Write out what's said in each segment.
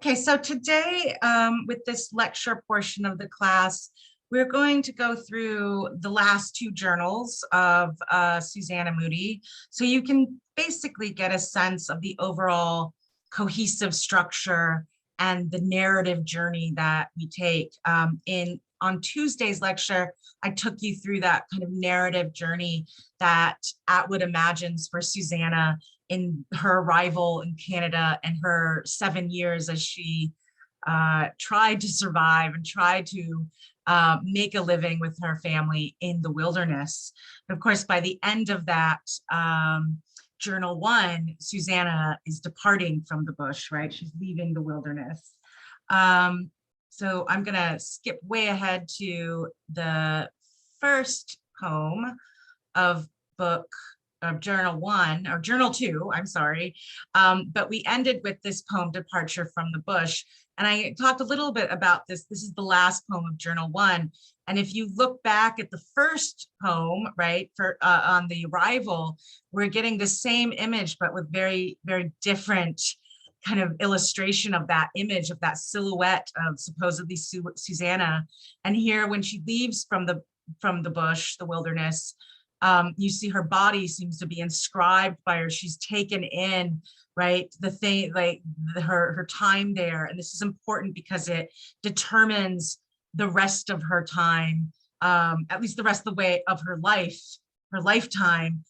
Okay, so today with this lecture portion of the class, we're going to go through the last two journals of Susanna Moodie. So you can basically get a sense of the overall cohesive structure and the narrative journey that we take. On Tuesday's lecture, I took you through that kind of narrative journey that Atwood imagines for Susanna in her arrival in Canada and her 7 years as she tried to survive and tried to make a living with her family in the wilderness. But of course, by the end of that journal one, Susanna is departing from the bush, right? She's leaving the wilderness. So I'm gonna skip way ahead to the first poem of journal one, or journal two, I'm sorry. But we ended with this poem, Departure from the Bush. And I talked a little bit about this. This is the last poem of journal one. And if you look back at the first poem, right, for on the arrival, we're getting the same image, but with very, very different kind of illustration of that image, of that silhouette of supposedly Susanna. And here, when she leaves from the bush, the wilderness, you see her body seems to be inscribed by her. She's taken in, right, the thing, like her time there. And this is important because it determines the rest of her time, at least the rest of the way of her life, her lifetime.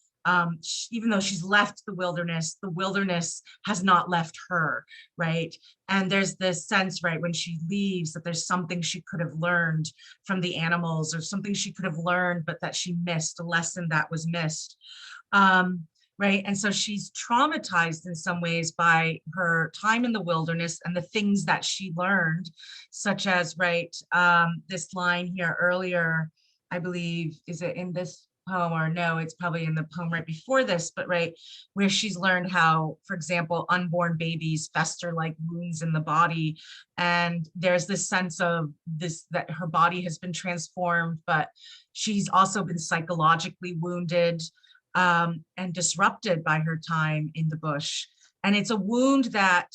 Even though she's left the wilderness has not left her, right? And there's this sense, right, when she leaves, that there's something she could have learned from the animals, or something she could have learned, but that she missed, a lesson that was missed, right? And so she's traumatized in some ways by her time in the wilderness and the things that she learned, such as, right, this line here earlier, I believe, is it in this poem, or no, it's probably in the poem right before this, but right, where she's learned how, for example, unborn babies fester like wounds in the body. And there's this sense of this, that her body has been transformed, but she's also been psychologically wounded and disrupted by her time in the bush. And it's a wound that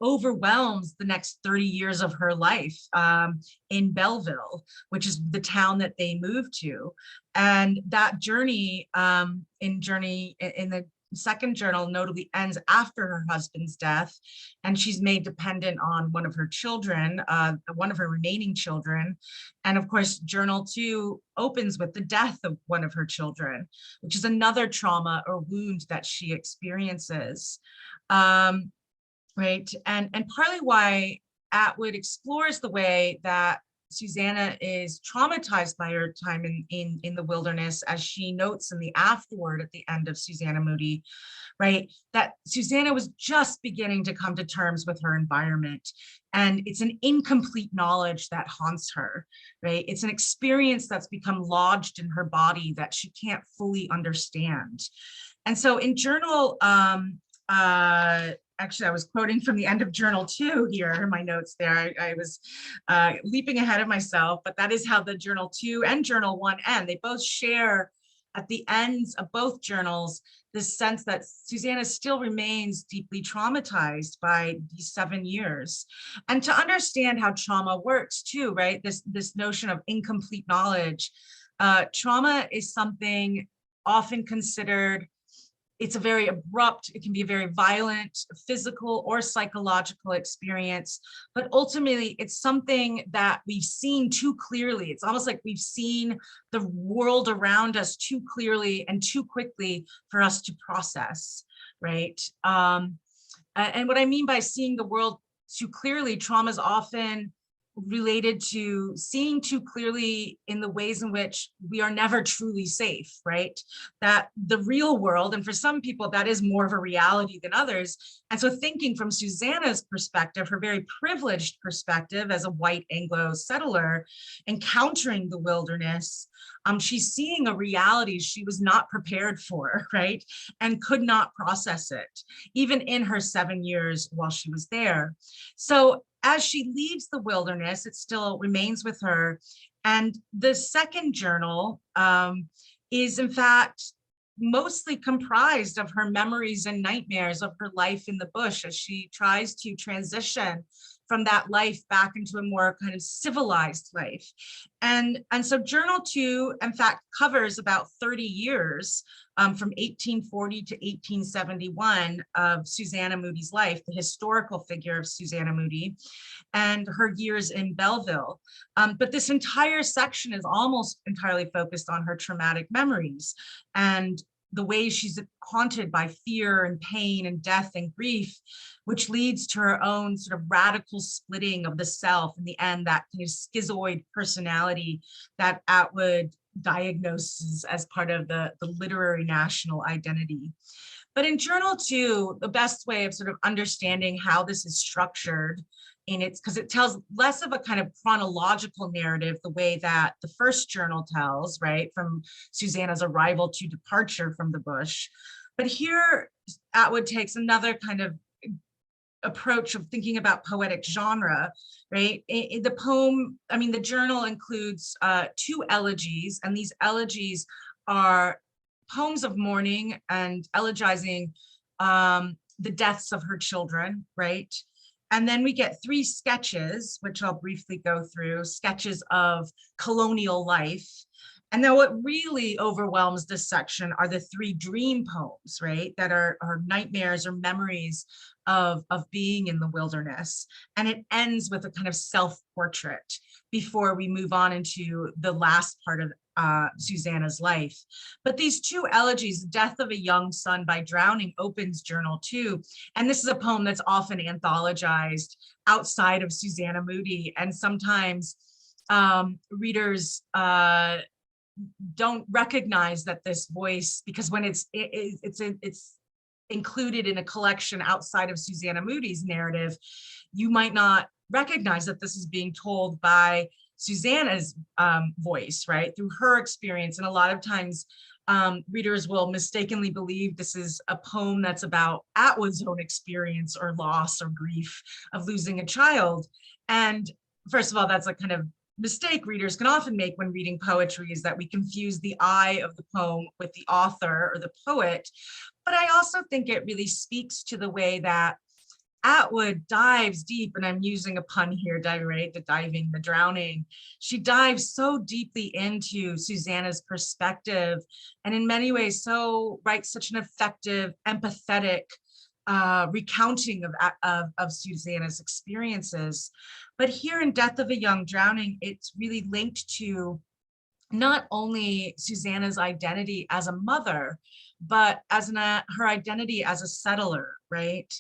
overwhelms the next 30 years of her life in Belleville, which is the town that they moved to. And that journey in the second journal notably ends after her husband's death, and she's made dependent on one of her children, one of her remaining children. And of course, journal two opens with the death of one of her children, which is another trauma or wound that she experiences. Right, and partly why Atwood explores the way that Susanna is traumatized by her time in the wilderness, as she notes in the afterword at the end of Susanna Moodie, right, that Susanna was just beginning to come to terms with her environment, and it's an incomplete knowledge that haunts her, right? It's an experience that's become lodged in her body that she can't fully understand. And so in journal, actually, I was quoting from the end of journal two here in my notes there. I was leaping ahead of myself, but that is how the journal two and journal one end. They both share at the ends of both journals this sense that Susanna still remains deeply traumatized by these 7 years. And to understand how trauma works too, right? This notion of incomplete knowledge. Trauma is something often considered, it's a very abrupt, it can be a very violent, physical or psychological experience, but ultimately it's something that we've seen too clearly. It's almost like we've seen the world around us too clearly and too quickly for us to process, right? And what I mean by seeing the world too clearly, trauma is often related to seeing too clearly in the ways in which we are never truly safe, right? That the real world, and for some people that is more of a reality than others. And so thinking from Susanna's perspective, her very privileged perspective as a white Anglo settler, encountering the wilderness, she's seeing a reality she was not prepared for, right? And could not process it, even in her 7 years while she was there. So as she leaves the wilderness, it still remains with her. And the second journal is in fact mostly comprised of her memories and nightmares of her life in the bush as she tries to transition from that life back into a more kind of civilized life. And so Journal 2, in fact, covers about 30 years from 1840 to 1871 of Susanna Moodie's life, the historical figure of Susanna Moodie, and her years in Belleville. But this entire section is almost entirely focused on her traumatic memories and the way she's haunted by fear and pain and death and grief, which leads to her own sort of radical splitting of the self in the end, that kind of schizoid personality that Atwood diagnoses as part of the literary national identity. But in Journal 2, the best way of sort of understanding how this is structured in its, because it tells less of a kind of chronological narrative, the way that the first journal tells, right, from Susanna's arrival to departure from the bush. But here, Atwood takes another kind of approach of thinking about poetic genre, right? The poem, I mean, the journal includes 2 elegies, and these elegies are poems of mourning and elegizing the deaths of her children, right? And then we get 3 sketches, which I'll briefly go through, sketches of colonial life. And then what really overwhelms this section are the 3 dream poems, right? That are nightmares or memories of being in the wilderness. And it ends with a kind of self-portrait before we move on into the last part of Susanna's life. But these 2 elegies, Death of a Young Son by Drowning opens Journal 2. And this is a poem that's often anthologized outside of Susanna Moodie. And sometimes readers don't recognize that this voice, because when it's included in a collection outside of Susanna Moodie's narrative, you might not recognize that this is being told by Susanna's voice, right, through her experience. And a lot of times readers will mistakenly believe this is a poem that's about Atwood's own experience or loss or grief of losing a child. And first of all, that's a kind of mistake readers can often make when reading poetry, is that we confuse the I of the poem with the author or the poet. But I also think it really speaks to the way that Atwood dives deep, and I'm using a pun here, right? The diving, the drowning. She dives so deeply into Susanna's perspective, and in many ways, writes such an effective, empathetic recounting of Susanna's experiences. But here in Death of a Young Drowning, it's really linked to not only Susanna's identity as a mother, but as her identity as a settler, right?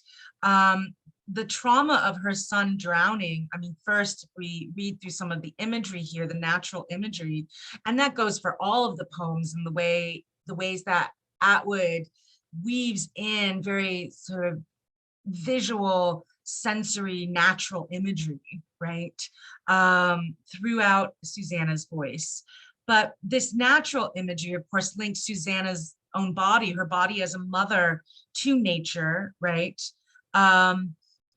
The trauma of her son drowning, I mean, first we read through some of the imagery here, the natural imagery, and that goes for all of the poems and the ways that Atwood weaves in very sort of visual, sensory, natural imagery, right, throughout Susanna's voice. But this natural imagery, of course, links Susanna's own body, her body as a mother, to nature, right?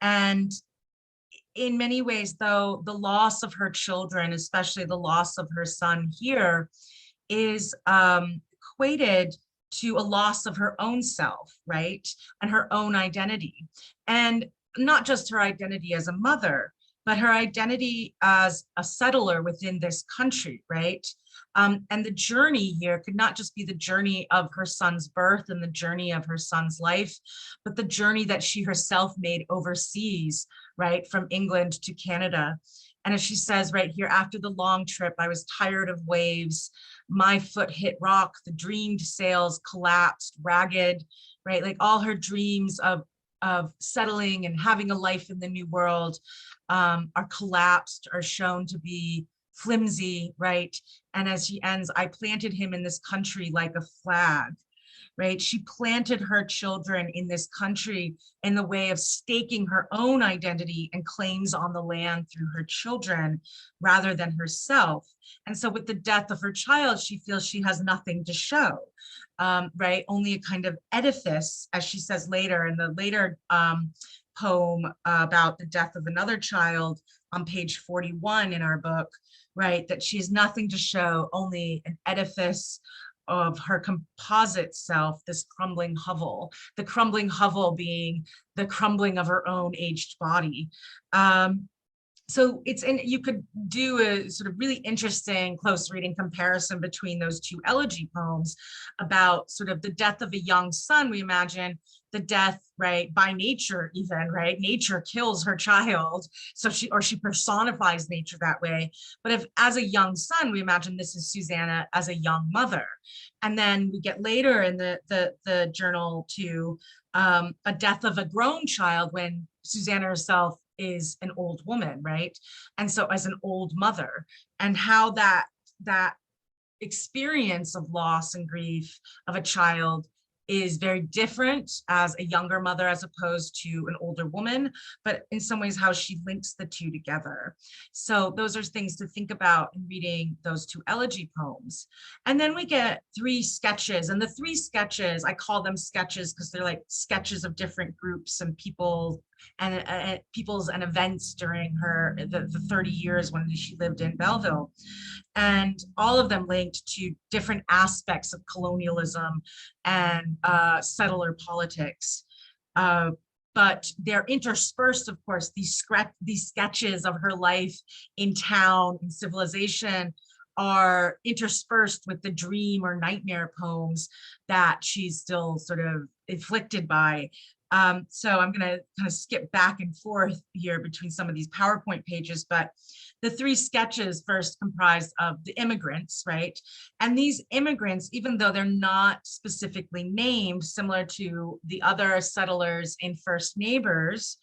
And in many ways, though, the loss of her children, especially the loss of her son here, is equated to a loss of her own self, right? And her own identity. And not just her identity as a mother, but her identity as a settler within this country, right? And the journey here could not just be the journey of her son's birth and the journey of her son's life, but the journey that she herself made overseas, right, from England to Canada. And as she says right here, after the long trip, I was tired of waves. My foot hit rock, the dreamed sails collapsed, ragged, right? Like all her dreams of settling and having a life in the new world are collapsed, are shown to be flimsy, right? And as she ends, I planted him in this country like a flag, right? She planted her children in this country in the way of staking her own identity and claims on the land through her children rather than herself. And so with the death of her child, she feels she has nothing to show, right? Only a kind of edifice, as she says later in the later poem about the death of another child on page 41 in our book, right? That she has nothing to show, only an edifice of her composite self, this crumbling hovel, the crumbling hovel being the crumbling of her own aged body. So you could do a sort of really interesting close reading comparison between those two elegy poems about sort of the death of a young son. We imagine the death, right, by nature even, right? Nature kills her child. So she personifies nature that way. But if as a young son, we imagine this is Susanna as a young mother. And then we get later in the journal to a death of a grown child when Susanna herself is an old woman, right? And so as an old mother, and how that experience of loss and grief of a child is very different as a younger mother as opposed to an older woman, but in some ways how she links the two together. So those are things to think about in reading those two elegy poems. And then we get 3 sketches, and the 3 sketches, I call them sketches because they're like sketches of different groups and people and peoples and events during the 30 years when she lived in Belleville. And all of them linked to different aspects of colonialism and settler politics. But they're interspersed, of course, these sketches of her life in town and civilization are interspersed with the dream or nightmare poems that she's still sort of inflicted by. So I'm going to kind of skip back and forth here between some of these PowerPoint pages, but the 3 sketches first comprise of the immigrants, right? And these immigrants, even though they're not specifically named, similar to the other settlers in First Neighbors,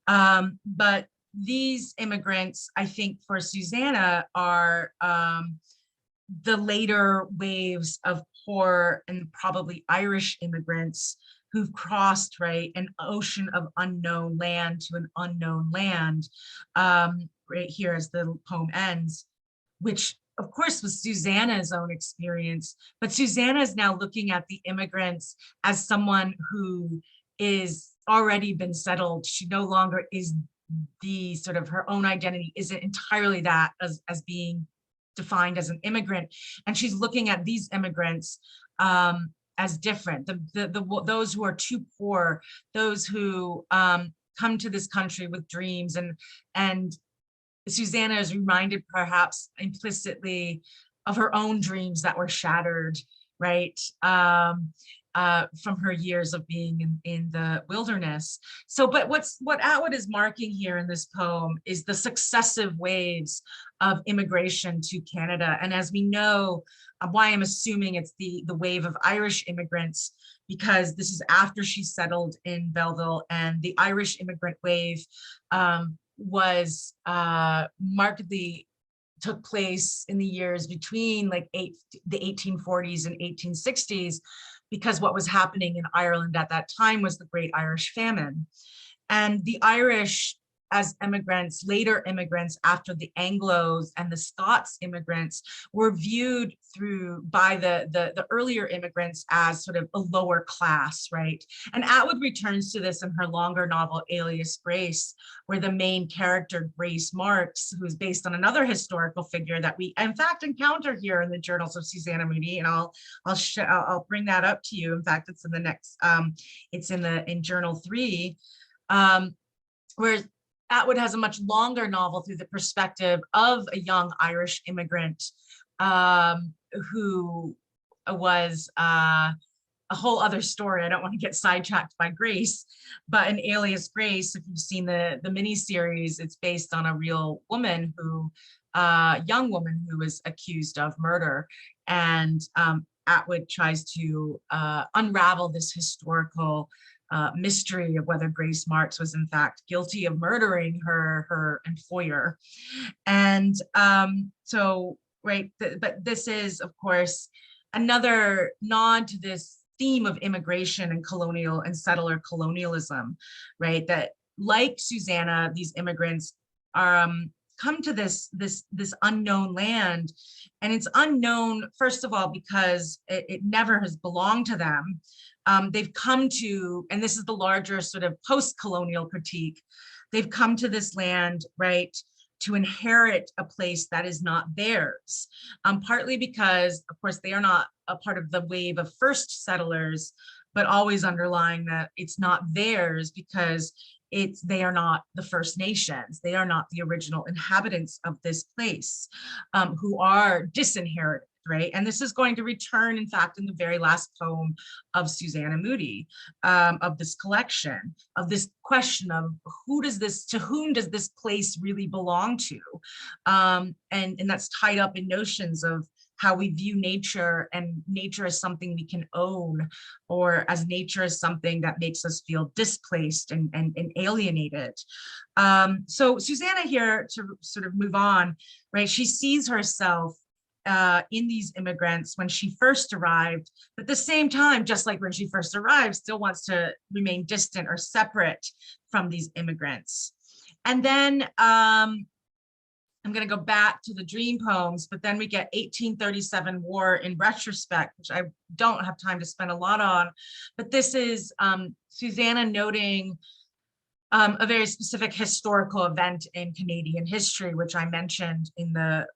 but these immigrants, I think for Susanna, are the later waves of poor and probably Irish immigrants who've crossed, right, an ocean of unknown land to an unknown land, right here as the poem ends, which of course was Susanna's own experience, but Susanna is now looking at the immigrants as someone who is already been settled. She no longer is the sort of her own identity isn't entirely that as being defined as an immigrant. And she's looking at these immigrants as different, those who are too poor, those who come to this country with dreams, and Susanna is reminded perhaps implicitly of her own dreams that were shattered, right? From her years of being in the wilderness. So, but what Atwood is marking here in this poem is the successive waves of immigration to Canada. And as we know, why I'm assuming it's the wave of Irish immigrants, because this is after she settled in Belleville, and the Irish immigrant wave was markedly took place in the years between like the 1840s and 1860s, because what was happening in Ireland at that time was the Great Irish Famine. And the Irish as immigrants, later immigrants after the Anglos and the Scots immigrants, were viewed by the earlier immigrants as sort of a lower class, right? And Atwood returns to this in her longer novel, Alias Grace, where the main character, Grace Marks, who is based on another historical figure that we in fact encounter here in the Journals of Susanna Moodie, and I'll bring that up to you. In fact, it's in the next, it's in Journal 3, where Atwood has a much longer novel through the perspective of a young Irish immigrant who was a whole other story. I don't want to get sidetracked by Grace, but in Alias Grace, if you've seen the miniseries, it's based on a real woman young woman who was accused of murder. And Atwood tries to unravel this historical mystery of whether Grace Marks was in fact guilty of murdering her employer. And so, right, but this is, of course, another nod to this theme of immigration and colonial and settler colonialism, right? That like Susanna, these immigrants come to this unknown land, and it's unknown, first of all, because it never has belonged to them. They've come to, and this is the larger sort of post-colonial critique, they've come to this land, right, to inherit a place that is not theirs, partly because, of course, they are not a part of the wave of first settlers, but always underlying that it's not theirs because they are not the First Nations. They are not the original inhabitants of this place, who are disinherited, right? And this is going to return, in fact, in the very last poem of Susanna Moodie, of this collection, of this question of to whom does this place really belong to? And that's tied up in notions of how we view nature, and nature as something we can own, or as nature as something that makes us feel displaced and alienated. So Susanna here, to sort of move on, right? She sees herself in these immigrants when she first arrived, but at the same time, just like when she first arrived, still wants to remain distant or separate from these immigrants. And then I'm going to go back to the dream poems, but then we get 1837 War in retrospect, which I don't have time to spend a lot on. But this is Susanna noting a very specific historical event in Canadian history, which I mentioned in the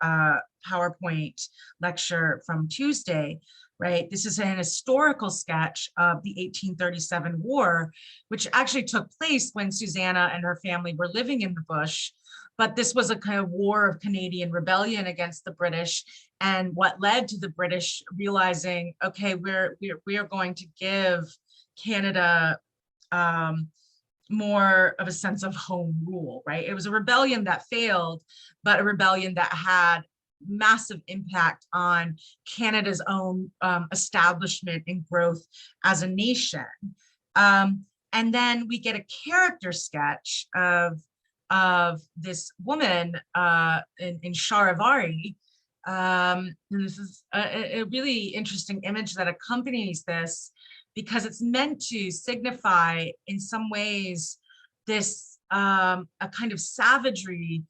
PowerPoint lecture from Tuesday, right? This is an historical sketch of the 1837 War, which actually took place when Susanna and her family were living in the bush. But this was a kind of war of Canadian rebellion against the British, and what led to the British realizing, okay, we are going to give Canada more of a sense of home rule, right? It was a rebellion that failed, but a rebellion that had massive impact on Canada's own establishment and growth as a nation. And then we get a character sketch of this woman in Charivari. And this is a really interesting image that accompanies this, because it's meant to signify in some ways this a kind of savagery,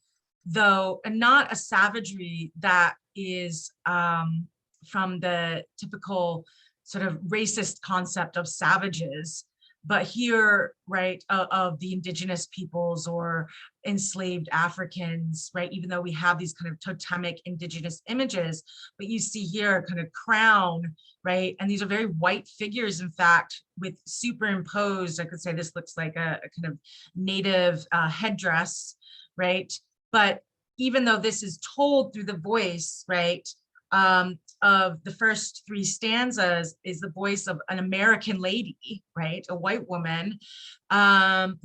though, and not a savagery that is from the typical sort of racist concept of savages, but here, right, of the indigenous peoples or enslaved Africans, right, even though we have these kind of totemic indigenous images, but you see here a kind of crown, right, and these are very white figures, in fact, with superimposed, I could say this looks like a kind of native headdress, right, but even though this is told through the voice, right, of the first three stanzas is the voice of an American lady, right, a white woman,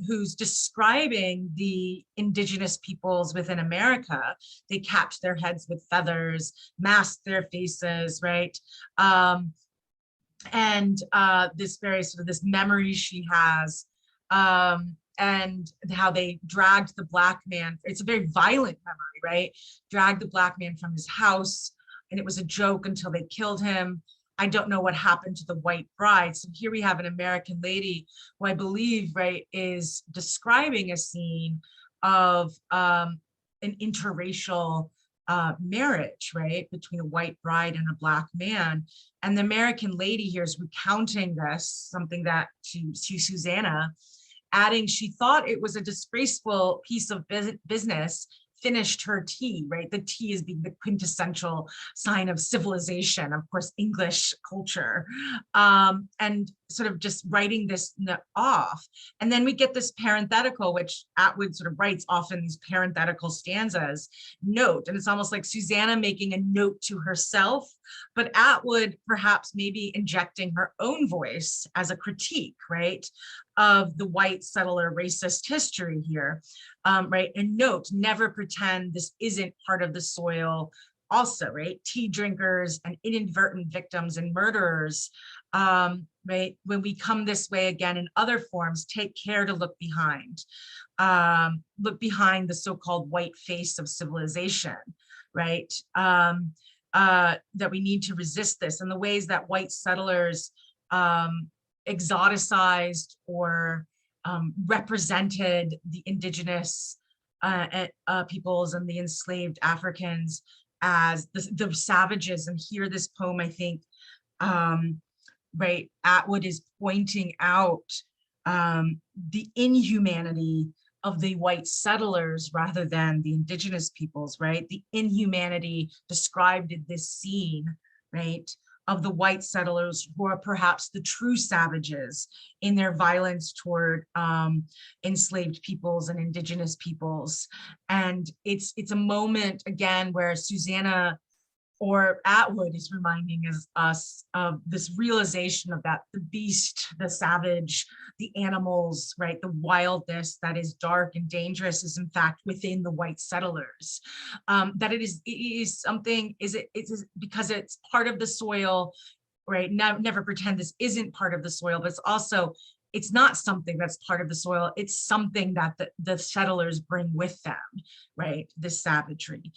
who's describing the indigenous peoples within America. They capped their heads with feathers, masked their faces, right, and this very sort of this memory she has, and how they dragged the black man. It's a very violent memory, right? Dragged the black man from his house, and it was a joke until they killed him. I don't know what happened to the white bride. So here we have an American lady who I believe, right, is describing a scene of an interracial marriage, right, between a white bride and a black man. And the American lady here is recounting this, something that to Susanna, adding she thought it was a disgraceful piece of business, finished her tea, right? The tea is being the quintessential sign of civilization, of course, English culture, and sort of just writing this off. And then we get this parenthetical, which Atwood sort of writes often these parenthetical stanzas, note, and it's almost like Susanna making a note to herself, but Atwood perhaps maybe injecting her own voice as a critique, right, of the white settler racist history here, right? And note, never pretend this isn't part of the soil also, right? Tea drinkers and inadvertent victims and murderers, right? When we come this way again in other forms, take care to look behind the so-called white face of civilization, right? That we need to resist this, and the ways that white settlers exoticized or represented the indigenous peoples and the enslaved Africans as the savages. And here this poem, I think, right, Atwood is pointing out the inhumanity of the white settlers rather than the indigenous peoples, right? The inhumanity described in this scene, right, of the white settlers who are perhaps the true savages in their violence toward enslaved peoples and indigenous peoples. And it's a moment again where Susanna or Atwood is reminding us of this realization of that the beast, the savage, the animals, right, the wildness that is dark and dangerous is in fact within the white settlers. That it is something, it is because it's part of the soil, right? Never pretend this isn't part of the soil, but it's also, it's not something that's part of the soil. It's something that the settlers bring with them, right? This savagery.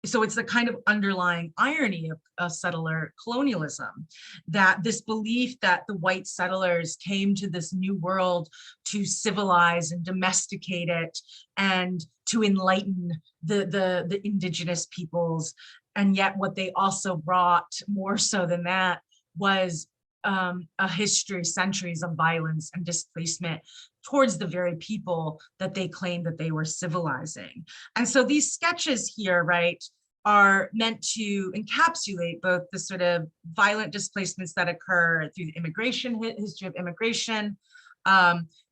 So it's the kind of underlying irony of settler colonialism, that this belief that the white settlers came to this new world to civilize and domesticate it and to enlighten the indigenous peoples. And yet what they also brought, more so than that, was a history, centuries of violence and displacement towards the very people that they claimed that they were civilizing. And so these sketches here, right, are meant to encapsulate both the sort of violent displacements that occur through the immigration, history of immigration,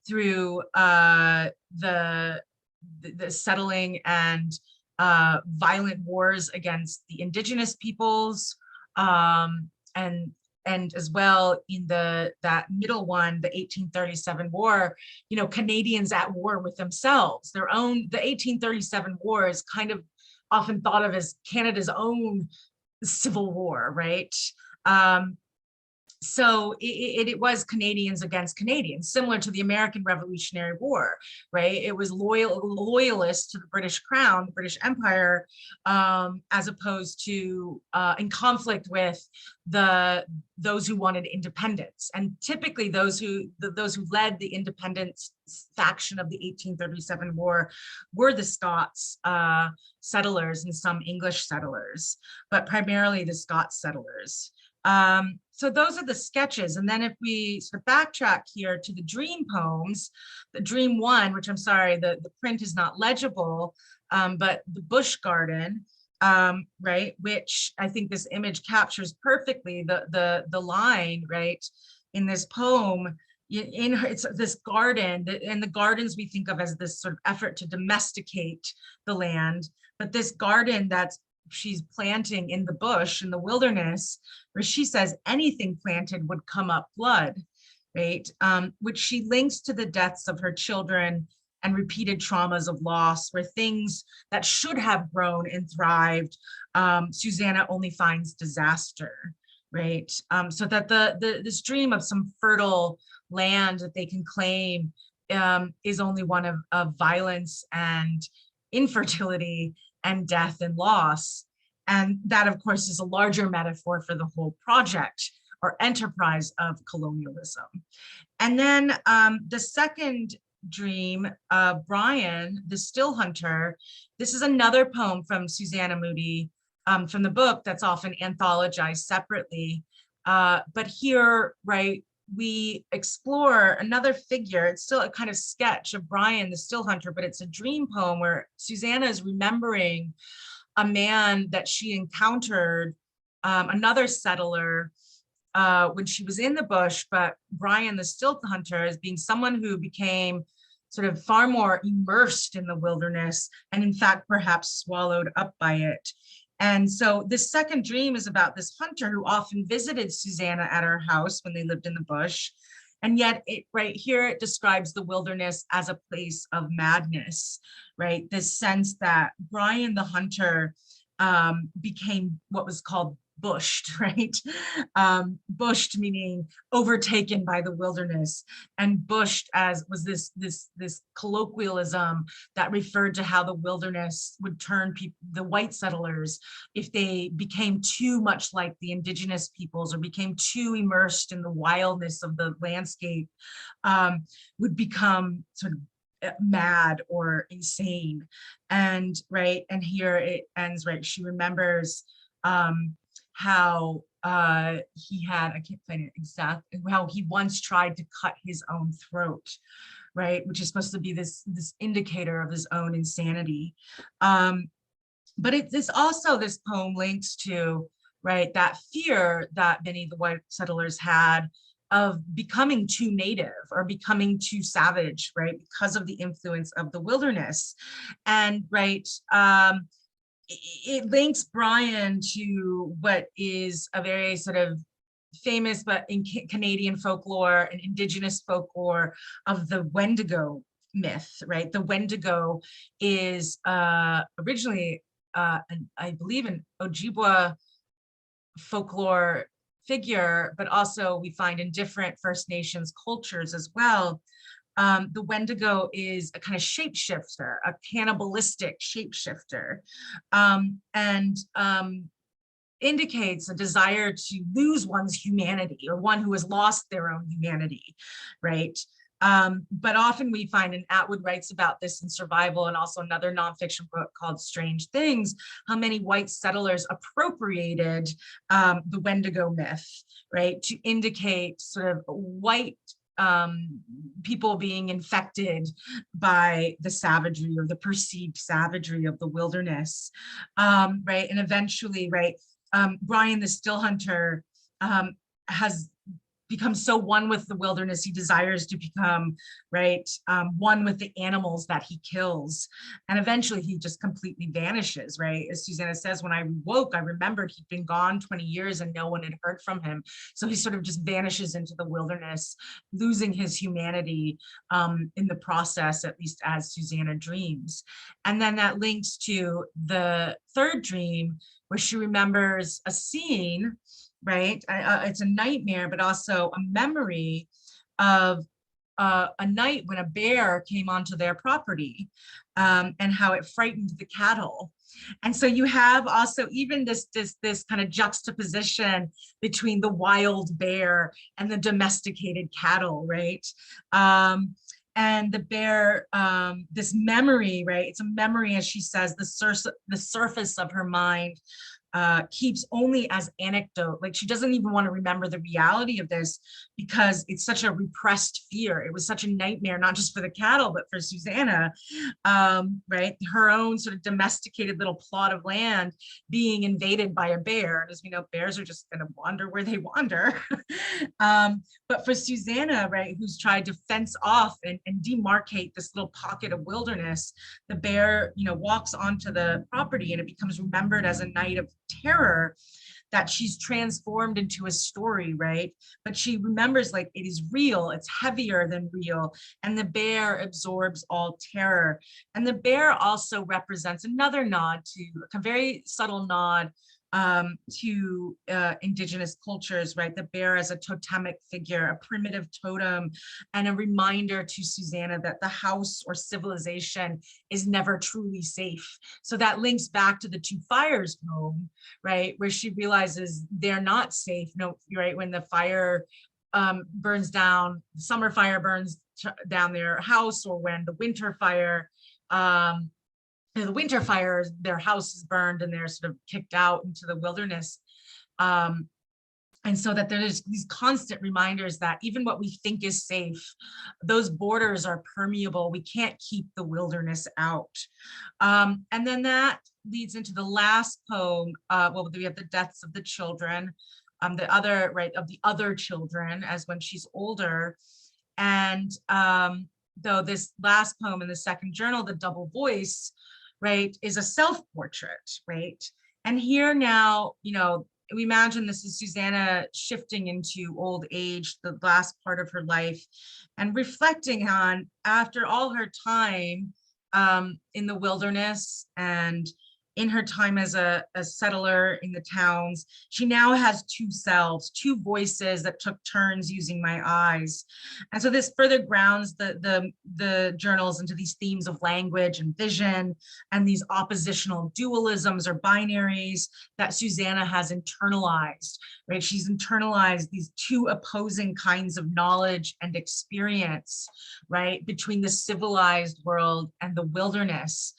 through the settling and violent wars against the indigenous peoples, and as well in that middle one, the 1837 war, you know, Canadians at war with themselves, their own. The 1837 war is kind of often thought of as Canada's own civil war, right? So it was Canadians against Canadians, similar to the American Revolutionary War, right? It was loyalists to the British Crown, the British Empire, as opposed to in conflict with those who wanted independence. And typically those who led the independence faction of the 1837 war were the Scots settlers and some English settlers, but primarily the Scots settlers. So those are the sketches. And then if we sort of backtrack here to the dream poems, the dream one, which I'm sorry, the print is not legible, but the bush garden, right, which I think this image captures perfectly the line, right, in this poem. It's this garden, and the gardens we think of as this sort of effort to domesticate the land, but this garden that's she's planting in the bush, in the wilderness, where she says anything planted would come up blood, right? Which she links to the deaths of her children and repeated traumas of loss, where things that should have grown and thrived, Susanna only finds disaster, right? So that this dream of some fertile land that they can claim is only one of violence and infertility and death and loss. And that, of course, is a larger metaphor for the whole project or enterprise of colonialism. And then the second dream, Brian, the Still Hunter, this is another poem from Susanna Moodie, from the book that's often anthologized separately. But here, right, we explore another figure. It's still a kind of sketch of Brian, the Still Hunter, but it's a dream poem where Susanna is remembering a man that she encountered, another settler, when she was in the bush, but Brian, the Still Hunter, as being someone who became sort of far more immersed in the wilderness and in fact, perhaps swallowed up by it. And so this second dream is about this hunter who often visited Susanna at her house when they lived in the bush. And yet right here, it describes the wilderness as a place of madness, right? This sense that Brian the hunter became what was called bushed, right? Bushed meaning overtaken by the wilderness, and bushed as was this colloquialism that referred to how the wilderness would turn the white settlers, if they became too much like the indigenous peoples or became too immersed in the wildness of the landscape, would become sort of mad or insane. And right, and here it ends, right, she remembers how he had, I can't find it exactly, how he once tried to cut his own throat, right? Which is supposed to be this indicator of his own insanity. But this also, this poem links to, right, that fear that many of the white settlers had of becoming too native or becoming too savage, right, because of the influence of the wilderness. And right, it links Brian to what is a very sort of famous, but in Canadian folklore and indigenous folklore, of the Wendigo myth, right? The Wendigo is originally, I believe, an Ojibwa folklore figure, but also we find in different First Nations cultures as well. The Wendigo is a kind of shapeshifter, a cannibalistic shapeshifter, and indicates a desire to lose one's humanity, or one who has lost their own humanity, right? But often we find, and Atwood writes about this in Survival, and also another nonfiction book called Strange Things, how many white settlers appropriated the Wendigo myth, right, to indicate sort of white people being infected by the savagery or the perceived savagery of the wilderness, right? And eventually, right, Brian the Still Hunter has become so one with the wilderness, he desires to become, right, one with the animals that he kills. And eventually he just completely vanishes, right? As Susanna says, when I woke, I remembered he'd been gone 20 years and no one had heard from him. So he sort of just vanishes into the wilderness, losing his humanity in the process, at least as Susanna dreams. And then that links to the third dream, where she remembers a scene, right? It's a nightmare, but also a memory of a night when a bear came onto their property, and how it frightened the cattle. And so you have also even this kind of juxtaposition between the wild bear and the domesticated cattle, right? And the bear, this memory, right? It's a memory, as she says, the surface of her mind keeps only as anecdote. Like, she doesn't even want to remember the reality of this because it's such a repressed fear. It was such a nightmare, not just for the cattle, but for Susanna, right? Her own sort of domesticated little plot of land being invaded by a bear. And as we know, bears are just going to wander where they wander. But for Susanna, right, who's tried to fence off and demarcate this little pocket of wilderness, the bear, you know, walks onto the property and it becomes remembered as a night of terror that she's transformed into a story, right? But she remembers, like, it is real, it's heavier than real, and the bear absorbs all terror. And the bear also represents another nod to, a very subtle nod to indigenous cultures, right? The bear as a totemic figure, a primitive totem, and a reminder to Susanna that the house or civilization is never truly safe. So that links back to the Two Fires poem, right? Where she realizes they're not safe, no, right? When the fire burns down, the summer fire burns down their house, or when the winter fire, their house is burned and they're sort of kicked out into the wilderness. And so that there's these constant reminders that even what we think is safe, those borders are permeable. We can't keep the wilderness out. And then that leads into the last poem. Well, we have the deaths of the children, the other, right, of the other children, as when she's older. And though this last poem in the second journal, The Double Voice, right, is a self-portrait, right? And here now, you know, we imagine this is Susanna shifting into old age, the last part of her life, and reflecting on, after all her time in the wilderness and in her time as a settler in the towns, she now has two selves, two voices that took turns using my eyes. And so this further grounds the journals into these themes of language and vision and these oppositional dualisms or binaries that Susanna has internalized, right? She's internalized these two opposing kinds of knowledge and experience, right? Between the civilized world and the wilderness.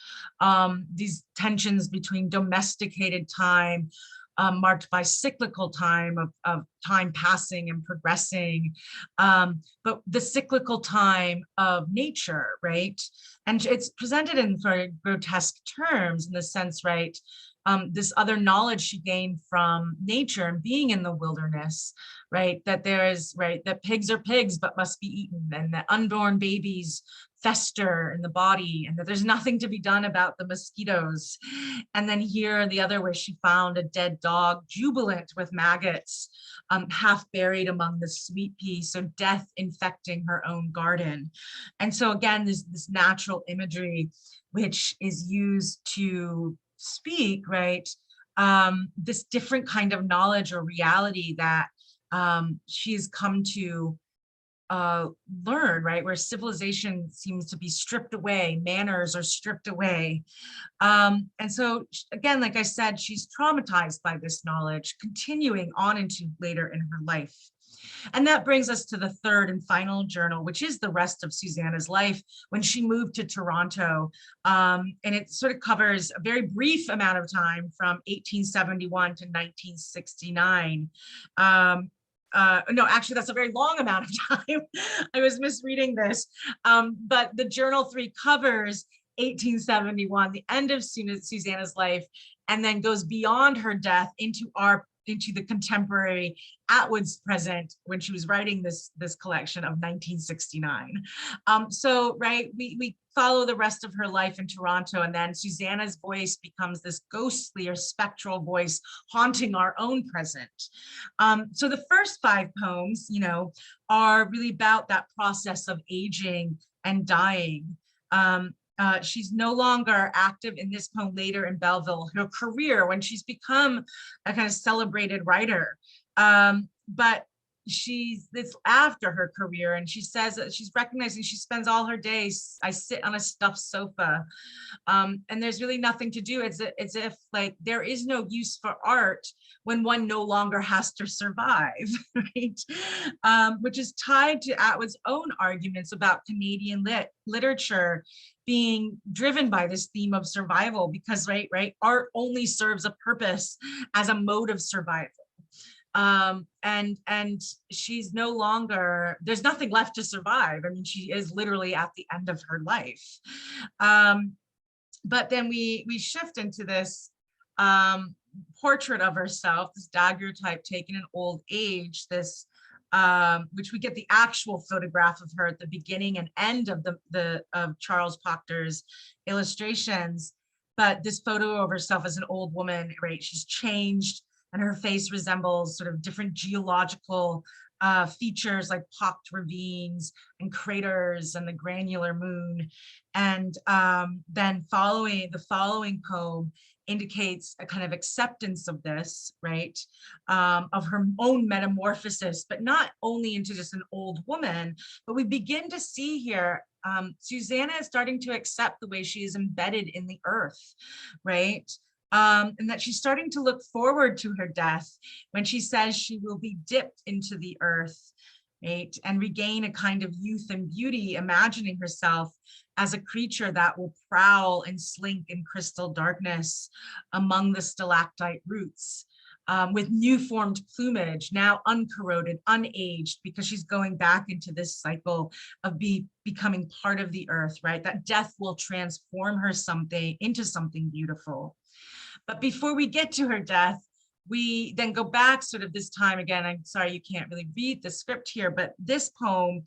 These tensions between domesticated time marked by cyclical time of time passing and progressing, but the cyclical time of nature, right? And it's presented in very grotesque terms in the sense, right? This other knowledge she gained from nature and being in the wilderness, right? That there is, right, that pigs are pigs but must be eaten, and that unborn babies fester in the body, and that there's nothing to be done about the mosquitoes. And then here, the other where she found a dead dog, jubilant with maggots, half buried among the sweet pea, so death infecting her own garden. And so again, this natural imagery, which is used to speak, right, this different kind of knowledge or reality that she's come to learn, right, where civilization seems to be stripped away, manners are stripped away. And so again, like I said, she's traumatized by this knowledge, continuing on into later in her life. And that brings us to the third and final journal, which is the rest of Susanna's life when she moved to Toronto. And it sort of covers a very brief amount of time from 1871 to 1969. No, actually, that's a very long amount of time. I was misreading this. But the journal 3 covers 1871, the end of Susanna's life, and then goes beyond her death into the contemporary Atwood's present when she was writing this collection of 1969. So, right, we follow the rest of her life in Toronto, and then Susanna's voice becomes this ghostly or spectral voice haunting our own present. So the first 5 poems, you know, are really about that process of aging and dying. She's no longer active in this poem later in Belleville, her career when she's become a kind of celebrated writer. But it's after her career, and she says that she's recognizing she spends all her days, I sit on a stuffed sofa, and there's really nothing to do. It's if like there is no use for art when one no longer has to survive, right? Which is tied to Atwood's own arguments about Canadian literature being driven by this theme of survival, because right, art only serves a purpose as a mode of survival. And she's no longer, there's nothing left to survive. I mean, she is literally at the end of her life. But then we shift into this portrait of herself, this daguerreotype taken in old age, this which we get the actual photograph of her at the beginning and end of of Charles Proctor's illustrations. But this photo of herself as an old woman, right? She's changed, and her face resembles sort of different geological features like pocked ravines and craters and the granular moon. And then the following poem indicates a kind of acceptance of this, right, of her own metamorphosis, but not only into just an old woman, but we begin to see here Susanna is starting to accept the way she is embedded in the earth, right? And that she's starting to look forward to her death when she says she will be dipped into the earth, right? And regain a kind of youth and beauty, imagining herself as a creature that will prowl and slink in crystal darkness among the stalactite roots, with new formed plumage, now uncorroded, unaged, because she's going back into this cycle of becoming part of the earth, right? That death will transform her into something beautiful. But before we get to her death, we then go back sort of this time again. I'm sorry, you can't really read the script here, but this poem,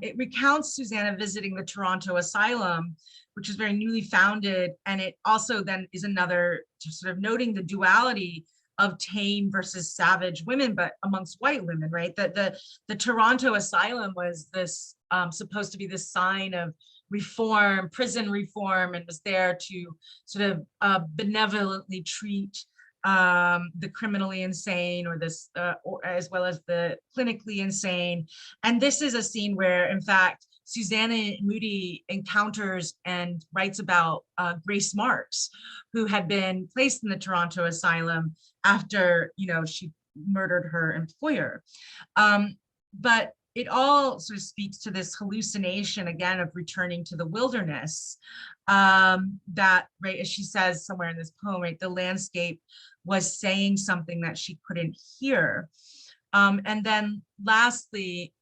it recounts Susanna visiting the Toronto Asylum, which is very newly founded. And it also then is another sort of noting the duality of tame versus savage women, but amongst white women, right? The Toronto Asylum was this supposed to be this sign of reform, prison reform, and was there to sort of benevolently treat the criminally insane, or this, or as well as the clinically insane. And this is a scene where, in fact, Susanna Moodie encounters and writes about Grace Marks, who had been placed in the Toronto Asylum after, you know, she murdered her employer. But it all sort of speaks to this hallucination again of returning to the wilderness. That, right, as she says somewhere in this poem, right, the landscape was saying something that she couldn't hear. And then lastly,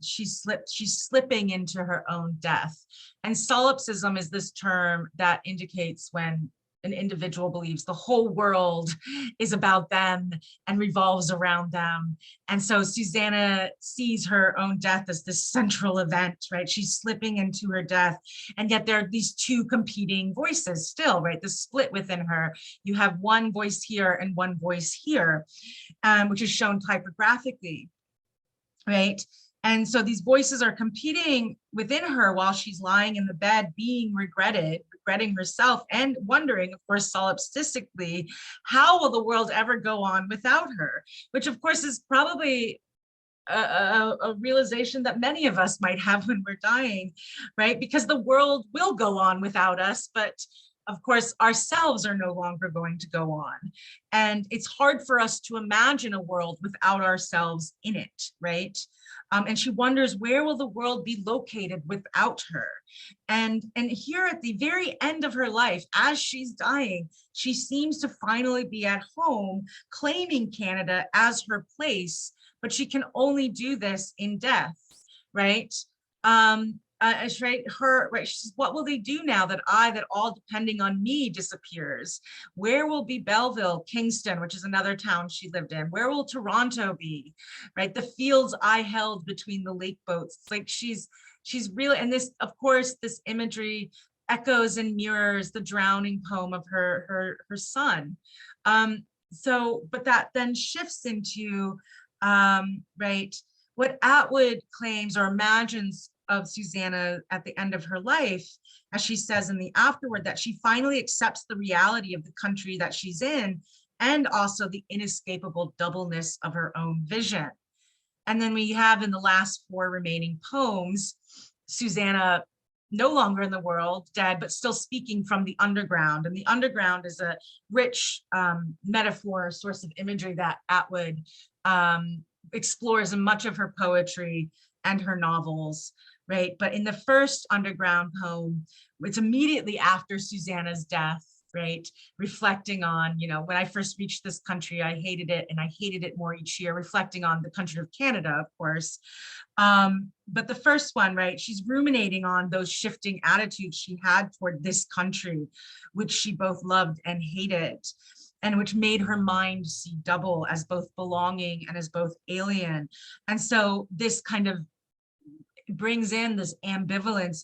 she's slipping into her own death. And solipsism is this term that indicates when an individual believes the whole world is about them and revolves around them. And so Susanna sees her own death as this central event, right? She's slipping into her death. And yet there are these two competing voices still, right? The split within her. You have one voice here and one voice here, which is shown typographically, right? And so these voices are competing within her while she's lying in the bed, being regretting herself and wondering, of course, solipsistically, how will the world ever go on without her? Which of course is probably a realization that many of us might have when we're dying, right? Because the world will go on without us, but of course, ourselves are no longer going to go on. And it's hard for us to imagine a world without ourselves in it, right? And she wonders, where will the world be located without her? And here at the very end of her life, as she's dying, she seems to finally be at home, claiming Canada as her place, but she can only do this in death, right? Right, she says, what will they do now that all depending on me disappears? Where will be Belleville, Kingston, which is another town she lived in? Where will Toronto be, right? The fields I held between the lake boats. It's like she's really, and this, of course, this imagery echoes and mirrors the drowning poem of her son. But that then shifts into, right, what Atwood claims or imagines of Susanna at the end of her life, as she says in the afterword, that she finally accepts the reality of the country that she's in, and also the inescapable doubleness of her own vision. And then we have in the last four remaining poems, Susanna no longer in the world, dead, but still speaking from the underground. And the underground is a rich metaphor, source of imagery that Atwood explores in much of her poetry and her novels, right? But in the first underground poem, it's immediately after Susanna's death, right? Reflecting on, when I first reached this country, I hated it and I hated it more each year, reflecting on the country of Canada, of course. But the first one, right, she's ruminating on those shifting attitudes she had toward this country, which she both loved and hated, and which made her mind see double as both belonging and as both alien. And so this kind of brings in this ambivalence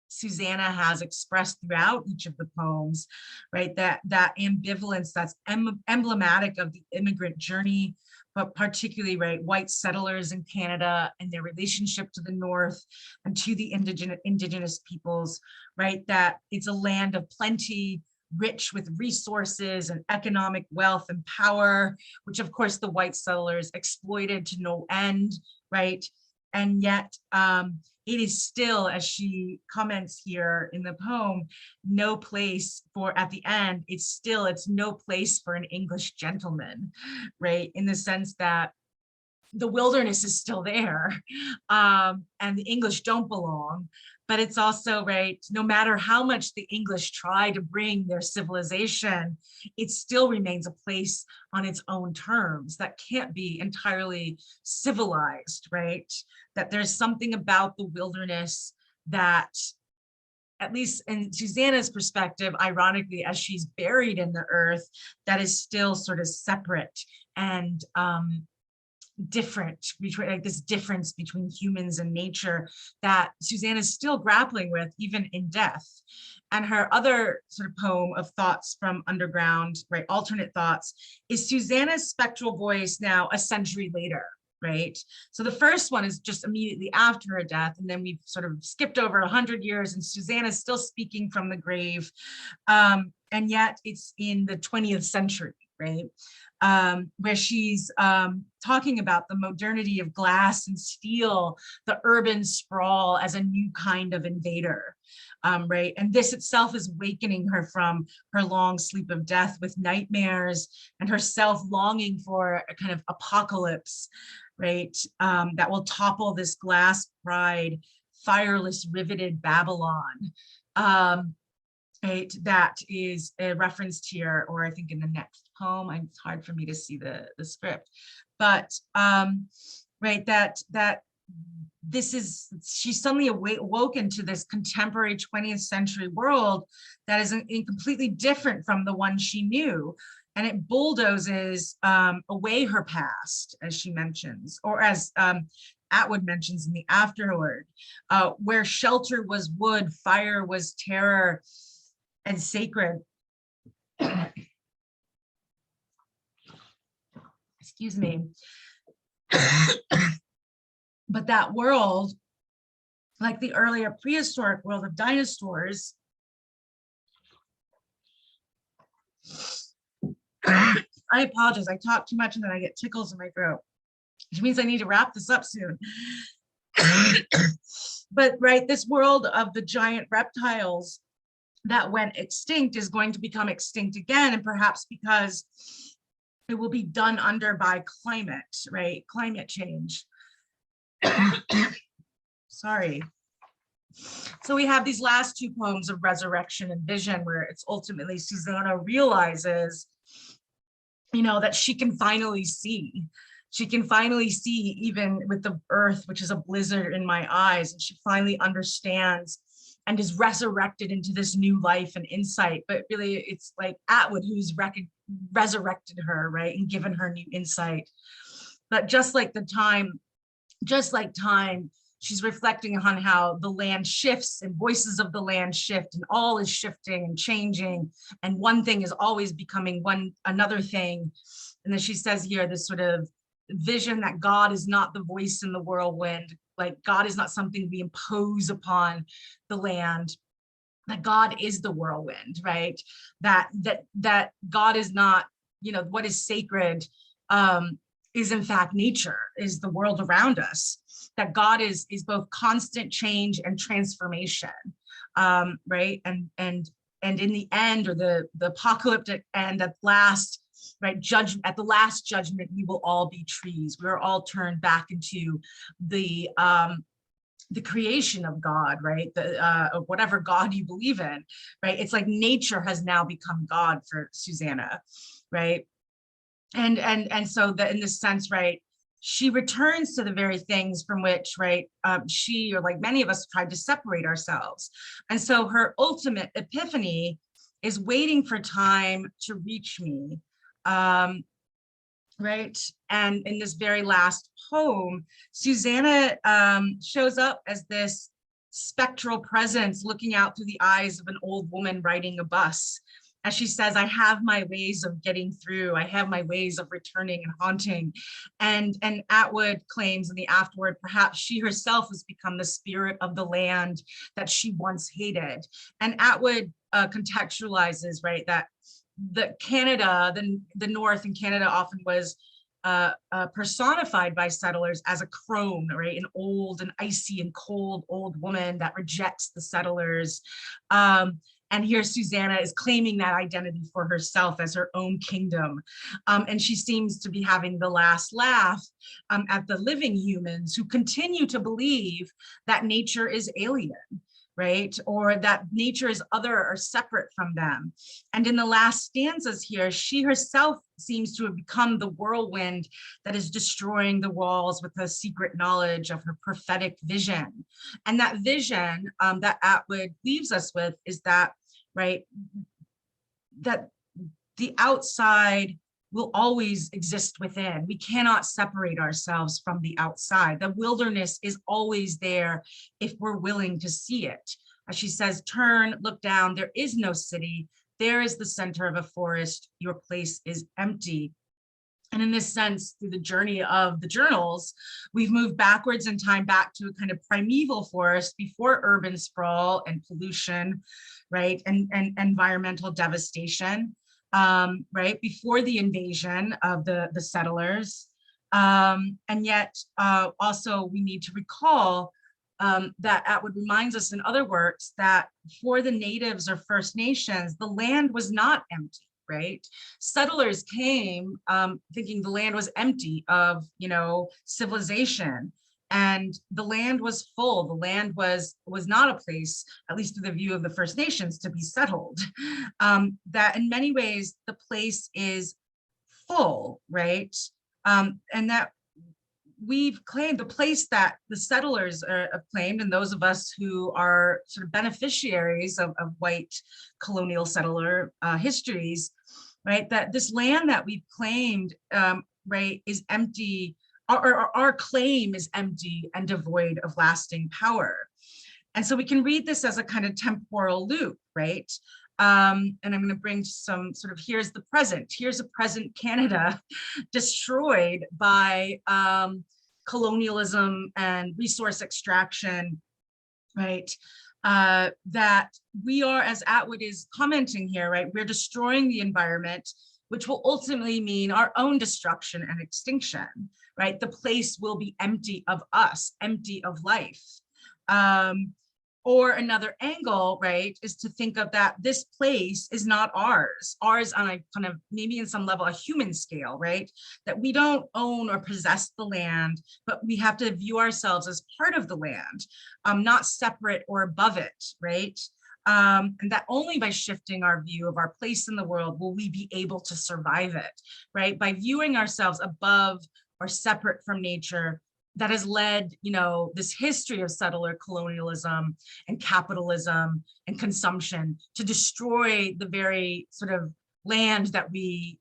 Susanna has expressed throughout each of the poems, right? That ambivalence that's emblematic of the immigrant journey, but particularly, right, white settlers in Canada and their relationship to the North and to the indigenous peoples, right? That it's a land of plenty, rich with resources and economic wealth and power, which of course the white settlers exploited to no end, right? And yet it is still, as she comments here in the poem, no place for, at the end, it's no place for an English gentleman, right? In the sense that the wilderness is still there, and the English don't belong. But it's also, right, no matter how much the English try to bring their civilization, it still remains a place on its own terms that can't be entirely civilized, right? That there's something about the wilderness that, at least in Susanna's perspective, ironically, as she's buried in the earth, that is still sort of separate and different, between like this difference between humans and nature that Susanna is still grappling with even in death. And her other sort of poem of thoughts from underground, right, alternate thoughts, is Susanna's spectral voice now a century later, right? So the first one is just immediately after her death, and then we've sort of skipped over 100 years and Susanna's still speaking from the grave, and yet it's in the 20th century, right? Where she's talking about the modernity of glass and steel, the urban sprawl as a new kind of invader, right? And this itself is awakening her from her long sleep of death with nightmares and herself longing for a kind of apocalypse, right? That will topple this glass pride, fireless, riveted Babylon. Right, that is referenced here, or I think in the next poem. It's hard for me to see the script, but right, that this is, she's suddenly awoken to this contemporary 20th century world that is completely different from the one she knew, and it bulldozes away her past, as she mentions, or as Atwood mentions in the afterword, where shelter was wood, fire was terror, and sacred. Excuse me. But that world, like the earlier prehistoric world of dinosaurs, I apologize, I talk too much and then I get tickles in my throat, which means I need to wrap this up soon. But right, this world of the giant reptiles that went extinct is going to become extinct again, and perhaps because it will be done under by climate, right? Climate change. Sorry. So we have these last two poems of resurrection and vision, where it's ultimately Susanna realizes, you know, that she can finally see. She can finally see even with the earth, which is a blizzard in my eyes, and she finally understands and is resurrected into this new life and insight. But really, it's like Atwood who's resurrected her, right, and given her new insight. But just like time, she's reflecting on how the land shifts and voices of the land shift, and all is shifting and changing, and one thing is always becoming another thing. And then she says here this sort of vision that God is not the voice in the whirlwind, like God is not something we impose upon the land, that God is the whirlwind, right? That God is not, you know, what is sacred is in fact nature, is the world around us, that God is both constant change and transformation, right? And in the end, or the apocalyptic end at last, right, at the last judgment, we will all be trees. We are all turned back into the creation of God, right? Whatever God you believe in, right? It's like nature has now become God for Susanna, right? And so that in this sense, right, she returns to the very things from which, right, she, or like many of us, tried to separate ourselves. And so her ultimate epiphany is waiting for time to reach me, right? And in this very last poem, Susanna shows up as this spectral presence looking out through the eyes of an old woman riding a bus. As she says, I have my ways of getting through. I have my ways of returning and haunting. And Atwood claims in the afterword, perhaps she herself has become the spirit of the land that she once hated. And Atwood contextualizes, right, that Canada, the North in Canada often was personified by settlers as a crone, right? An old and icy and cold old woman that rejects the settlers. And here Susanna is claiming that identity for herself as her own kingdom. And she seems to be having the last laugh at the living humans who continue to believe that nature is alien, right? Or that nature is other or separate from them. And in the last stanzas here, she herself seems to have become the whirlwind that is destroying the walls with the secret knowledge of her prophetic vision. And that vision that Atwood leaves us with is that, right, that the outside will always exist within. We cannot separate ourselves from the outside. The wilderness is always there if we're willing to see it. As she says, turn, look down, there is no city. There is the center of a forest. Your place is empty. And in this sense, through the journey of the journals, we've moved backwards in time, back to a kind of primeval forest before urban sprawl and pollution, right? And environmental devastation. right, before the invasion of the settlers. And yet also we need to recall that Atwood reminds us in other works that for the natives or First Nations, the land was not empty, right? Settlers came thinking the land was empty of, civilization. And the land was full. The land was not a place, at least through the view of the First Nations, to be settled. That in many ways, the place is full, right? And that we've claimed the place that the settlers have claimed, and those of us who are sort of beneficiaries of white colonial settler histories, right, that this land that we've claimed, right, is empty. Our claim is empty and devoid of lasting power. And so we can read this as a kind of temporal loop, right? And I'm going to bring some sort of, here's the present. Here's a present Canada destroyed by colonialism and resource extraction, right? That we are, as Atwood is commenting here, right? We're destroying the environment, which will ultimately mean our own destruction and extinction, right? The place will be empty of us, empty of life. Or another angle, right, is to think of that this place is not ours on a kind of, maybe in some level, a human scale, right? That we don't own or possess the land, but we have to view ourselves as part of the land, not separate or above it, right? And that only by shifting our view of our place in the world will we be able to survive it, right? By viewing ourselves above or separate from nature, that has led, this history of settler colonialism and capitalism and consumption to destroy the very sort of land that we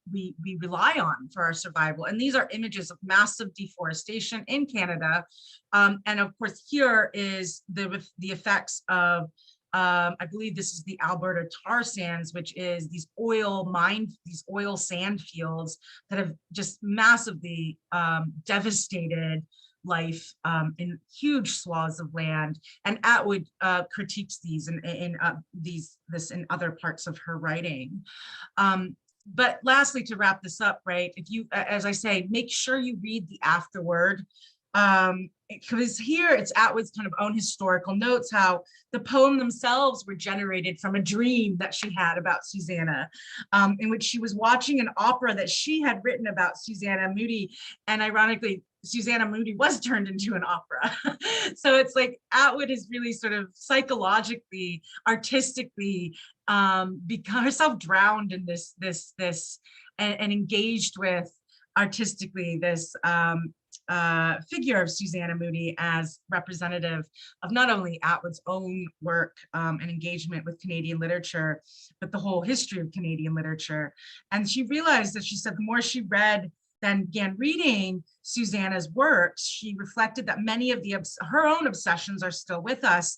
rely on for our survival. And these are images of massive deforestation in Canada. And of course, here is the effects of, I believe this is the Alberta tar sands, which is these oil sand fields that have just massively devastated life in huge swaths of land. And Atwood critiques these in other parts of her writing. But lastly, to wrap this up, right, if you, as I say, make sure you read the afterword, because here it's Atwood's kind of own historical notes, how the poem themselves were generated from a dream that she had about Susanna, in which she was watching an opera that she had written about Susanna Moodie. And ironically, Susanna Moodie was turned into an opera. So it's like Atwood is really sort of psychologically, artistically become herself drowned in this and engaged with artistically this figure of Susanna Moodie as representative of not only Atwood's own work and engagement with Canadian literature, but the whole history of Canadian literature. And she realized that, she said, the more she read, then began reading Susanna's works, she reflected that many of her own obsessions are still with us,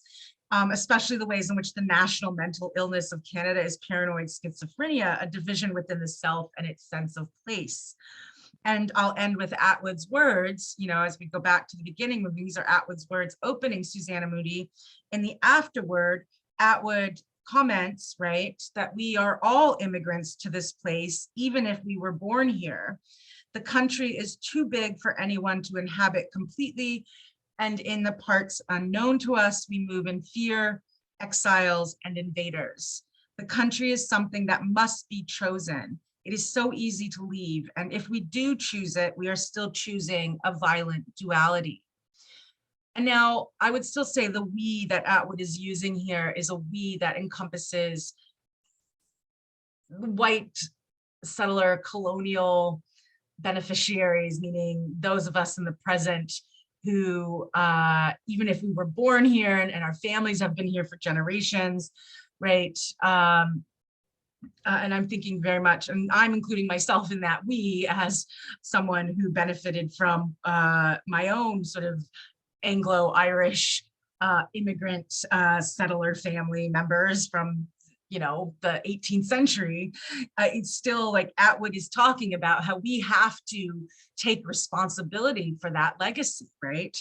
especially the ways in which the national mental illness of Canada is paranoid schizophrenia, a division within the self and its sense of place. And I'll end with Atwood's words, as we go back to the beginning, when these are Atwood's words opening Susanna Moodie. In the afterword, Atwood comments, right, that we are all immigrants to this place, even if we were born here. The country is too big for anyone to inhabit completely, and in the parts unknown to us, we move in fear, exiles, and invaders. The country is something that must be chosen. It is so easy to leave, and if we do choose it, we are still choosing a violent duality. And now I would still say the we that Atwood is using here is a we that encompasses white settler colonial beneficiaries, meaning those of us in the present who, even if we were born here and our families have been here for generations, right? And I'm thinking very much, and I'm including myself in that we, as someone who benefited from my own sort of Anglo-Irish immigrant settler family members from the 18th century. It's still like Atwood is talking about how we have to take responsibility for that legacy, right?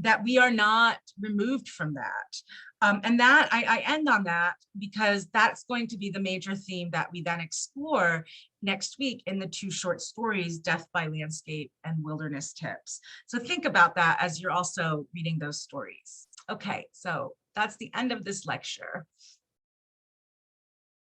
That we are not removed from that. And that I end on that because that's going to be the major theme that we then explore next week in the two short stories, Death by Landscape and Wilderness Tips. So think about that as you're also reading those stories. Okay, so that's the end of this lecture.